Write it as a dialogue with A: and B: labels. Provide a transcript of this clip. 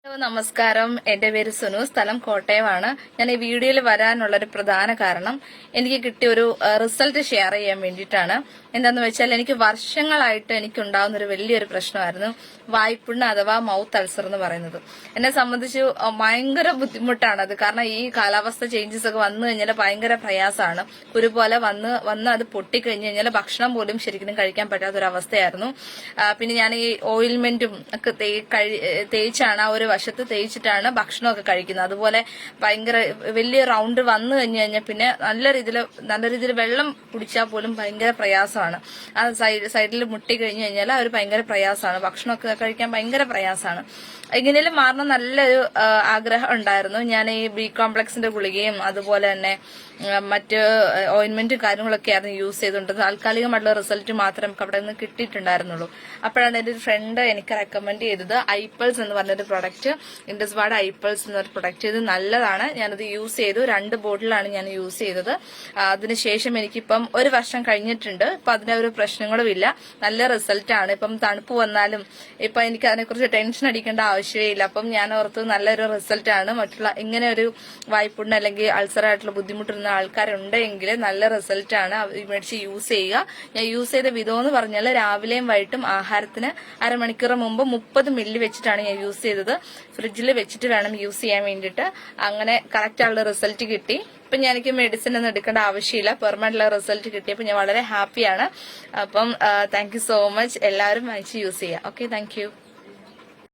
A: Hello നമസ്കാരം. എന്റെ പേര് സുനു. സ്ഥലം കോട്ടയമാണ്. ഞാൻ ഈ വീഡിയോയിൽ വരാനുള്ളൊരു പ്രധാന കാരണം എനിക്ക് കിട്ടിയ ഒരു റിസൾട്ട് ഷെയർ ചെയ്യാൻ വേണ്ടിയിട്ടാണ്. എന്താന്ന് വെച്ചാൽ എനിക്ക് വർഷങ്ങളായിട്ട് എനിക്കുണ്ടാകുന്ന ഒരു വലിയൊരു പ്രശ്നമായിരുന്നു വായ്പുണ്ണ് അഥവാ മൗത്ത് അൾസർ എന്ന് പറയുന്നത്. എന്നെ സംബന്ധിച്ച് ഭയങ്കര ബുദ്ധിമുട്ടാണ് അത്. കാരണം ഈ കാലാവസ്ഥ ചേഞ്ചസ് ഒക്കെ വന്നു കഴിഞ്ഞാൽ ഭയങ്കര പ്രയാസമാണ്. കുരുപോലെ വന്ന് അത് പൊട്ടിക്കഴിഞ്ഞു കഴിഞ്ഞാൽ ഭക്ഷണം പോലും ശരിക്കും കഴിക്കാൻ പറ്റാത്തൊരവസ്ഥയായിരുന്നു. പിന്നെ ഞാൻ ഈ ഓയിൽമെന്റും ഒക്കെ തേച്ചാണ് ആ ഒരു വശത്ത് തേച്ചിട്ടാണ് ഭക്ഷണമൊക്കെ കഴിക്കുന്നത്. അതുപോലെ ഭയങ്കര വലിയ റൗണ്ട് വന്നു കഴിഞ്ഞാൽ പിന്നെ നല്ല രീതിയിൽ വെള്ളം കുടിച്ചാൽ പോലും ഭയങ്കര പ്രയാസമാണ്. ആ സൈഡിൽ മുട്ടി കഴിഞ്ഞു കഴിഞ്ഞാൽ ഒരു ഭയങ്കര പ്രയാസമാണ്. ഭക്ഷണമൊക്കെ കഴിക്കാൻ ഭയങ്കര പ്രയാസമാണ്. എങ്ങനെയും മാറണം നല്ലൊരു ആഗ്രഹം ഉണ്ടായിരുന്നു. ഞാൻ ഈ ബി കോംപ്ലക്സിന്റെ ഗുളികയും അതുപോലെ തന്നെ മറ്റ് ഓയിന്റ്മെന്റും കാര്യങ്ങളൊക്കെ ആയിരുന്നു യൂസ് ചെയ്തുകൊണ്ട് താൽക്കാലികമായിട്ടുള്ള റിസൾട്ട് മാത്രമേ നമുക്ക് അവിടെ നിന്ന് കിട്ടിയിട്ടുണ്ടായിരുന്നുള്ളൂ. അപ്പോഴാണ് എന്റെ ഒരു ഫ്രണ്ട് എനിക്ക് റെക്കമെൻഡ് ചെയ്തത് ഐപ്പൾസ് എന്ന് പറഞ്ഞൊരു പ്രൊഡക്റ്റ്, ഇൻഡസ്വാഡ് ഐപ്പൾസ് എന്നൊരു പ്രൊഡക്റ്റ്. ഇത് നല്ലതാണ്. ഞാനത് യൂസ് ചെയ്തു. 2 ബോട്ടിലാണ് ഞാൻ യൂസ് ചെയ്തത്. അതിനുശേഷം എനിക്കിപ്പം 1 വർഷം കഴിഞ്ഞിട്ടുണ്ട്. ഇപ്പൊ അതിന്റെ ഒരു പ്രശ്നങ്ങളും ഇല്ല. നല്ല റിസൾട്ടാണ്. ഇപ്പം തണുപ്പ് വന്നാലും ഇപ്പൊ എനിക്ക് അതിനെക്കുറിച്ച് ടെൻഷൻ അടിക്കേണ്ട ആവശ്യമേ ഇല്ല. അപ്പം ഞാൻ ഓർത്ത് നല്ലൊരു റിസൾട്ടാണ്. മറ്റുള്ള ഇങ്ങനെ ഒരു വായ്പുണ്ണ് അല്ലെങ്കിൽ അൾസറായിട്ടുള്ള ബുദ്ധിമുട്ടുന്ന ആൾക്കാരുണ്ടെങ്കിൽ നല്ല റിസൾട്ടാണ്. മേടിച്ച് യൂസ് ചെയ്യുക. ഞാൻ യൂസ് ചെയ്ത വിധം എന്ന് പറഞ്ഞാൽ രാവിലെയും വൈകിട്ടും ആഹാരത്തിന് അരമണിക്കൂർ മുമ്പ് 30 മില്ലി വെച്ചിട്ടാണ് ഞാൻ യൂസ് ചെയ്തത്. ഫ്രിഡ്ജിൽ വെച്ചിട്ട് വേണം യൂസ് ചെയ്യാൻ വേണ്ടിയിട്ട്. അങ്ങനെ കറക്റ്റ് ആയുള്ള റിസൾട്ട് കിട്ടി. ഇപ്പൊ എനിക്ക് മെഡിസിൻ ഒന്നും എടുക്കേണ്ട ആവശ്യമില്ല. പെർമനന്റ് റിസൾട്ട് കിട്ടിയപ്പോൾ ഞാൻ വളരെ ഹാപ്പിയാണ്. അപ്പം താങ്ക് യു സോ മച്ച്. എല്ലാവരും വാങ്ങിച്ച് യൂസ് ചെയ്യാം. Okay, thank you.